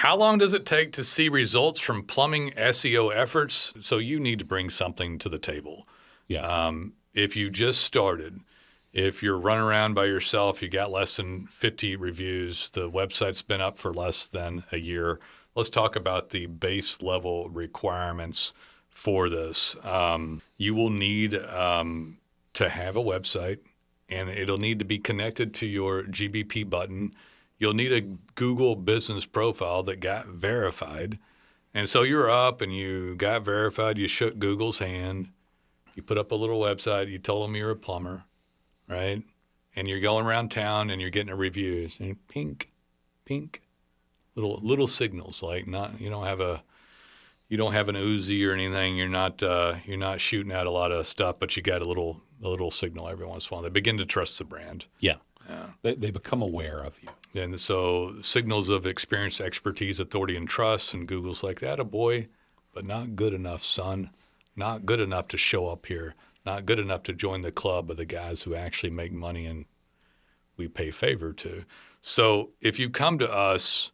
How long does it take to see results from plumbing SEO efforts? So you need to bring something to the table. Yeah. If you just started, if you're running around by yourself, you got less than 50 reviews, the website's been up for less than a year. Let's talk about the base level requirements for this. You will need to have a website, and it'll need to be connected to your GBP button. You'll need a Google business profile that got verified. And so you're up and you got verified. You shook Google's hand. You put up a little website. You told them you're a plumber, right? And you're going around town and you're getting reviews. And pink, little signals, like not you don't have an Uzi or anything. You're not shooting out a lot of stuff, but you got a little signal every once in a while. They begin to trust the brand. Yeah. They become aware of you. And so signals of experience, expertise, authority, and trust. And Google's like, that a boy, but not good enough, son. Not good enough to show up here. Not good enough to join the club of the guys who actually make money and we pay favor to. So if you come to us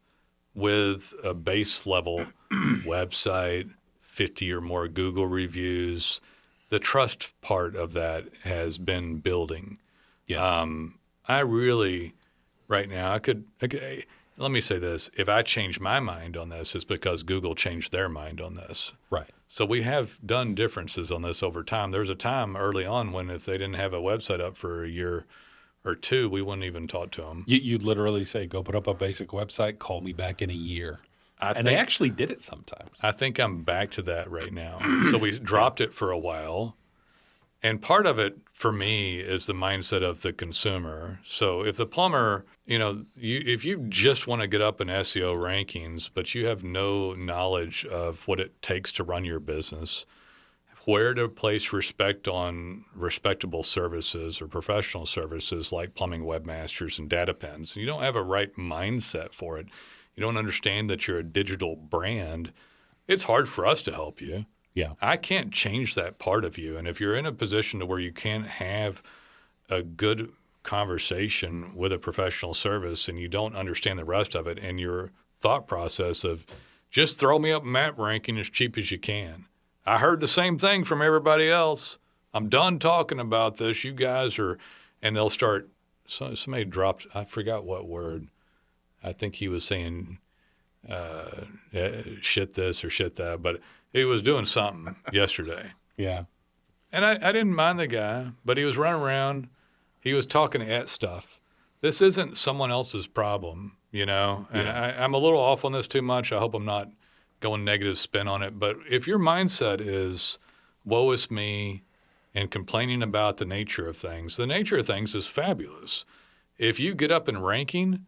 with a base level website, 50 or more Google reviews, the trust part of that has been building. Yeah. I really, right now, I could, let me say this. If I change my mind on this, it's because Google changed their mind on this. Right. So we have done differences on this over time. There was a time early on when if they didn't have a website up for a year or two, we wouldn't even talk to them. You'd literally say, go put up a basic website, call me back in a year. And they actually did it sometimes. I think I'm back to that right now. So we dropped it for a while. And part of it for me is the mindset of the consumer. So if the plumber, if you just want to get up in SEO rankings, but you have no knowledge of what it takes to run your business, where to place respect on respectable services or professional services like plumbing webmasters and data pens, you don't have a right mindset for it. You don't understand that you're a digital brand. It's hard for us to help you. Yeah. I can't change that part of you. And if you're in a position to where you can't have a good conversation with a professional service and you don't understand the rest of it and your thought process of just throw me up map ranking as cheap as you can. I heard the same thing from everybody else. I'm done talking about this. You guys are, and they'll start, somebody dropped, I forgot what word. I think he was saying shit this or shit that, but he was doing something yesterday. Yeah. And I didn't mind the guy, but he was running around. He was talking at stuff. This isn't someone else's problem, And I'm a little off on this too much. I hope I'm not going negative spin on it. But if your mindset is, woe is me, and complaining about the nature of things is fabulous. If you get up in ranking,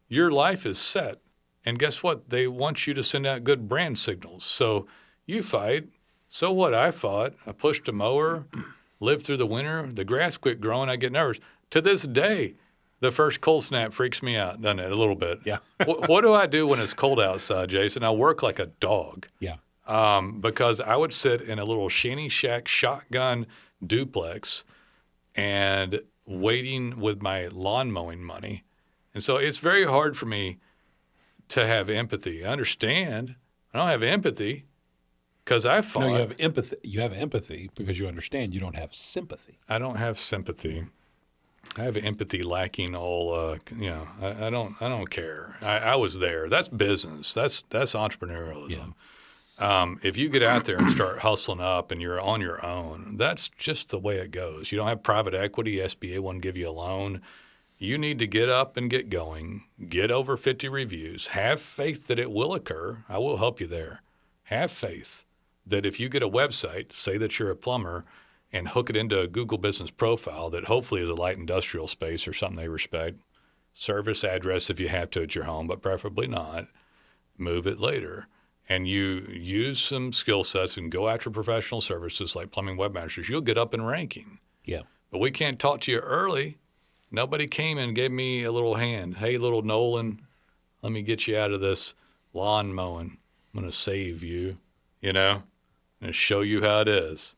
your life is set. And guess what? They want you to send out good brand signals. So you fight. So what? I fought. I pushed a mower, lived through the winter. The grass quit growing. I get nervous. To this day, the first cold snap freaks me out, doesn't it? A little bit. Yeah. What do I do when it's cold outside, Jason? I work like a dog. Yeah. Because I would sit in a little shanty shack shotgun duplex and waiting with my lawn mowing money. And so it's very hard for me to have empathy. I understand. I don't have empathy because I fought. No, you have empathy. You have empathy because you understand. You don't have sympathy. I don't have sympathy. I have empathy lacking all, I don't care. I was there. That's business. That's entrepreneurialism. Yeah. If you get out there and start hustling up and you're on your own, that's just the way it goes. You don't have private equity. SBA won't give you a loan. You need to get up and get going, get over 50 reviews, have faith that it will occur. I will help you there. Have faith that if you get a website, say that you're a plumber, and hook it into a Google business profile that hopefully is a light industrial space or something they respect, service address if you have to at your home, but preferably not, move it later. And you use some skill sets and go after professional services like plumbing webmasters, you'll get up in ranking. Yeah. But we can't talk to you early. Nobody came and gave me a little hand. Hey, little Nolan, let me get you out of this lawn mowing. I'm going to save you, and show you how it is.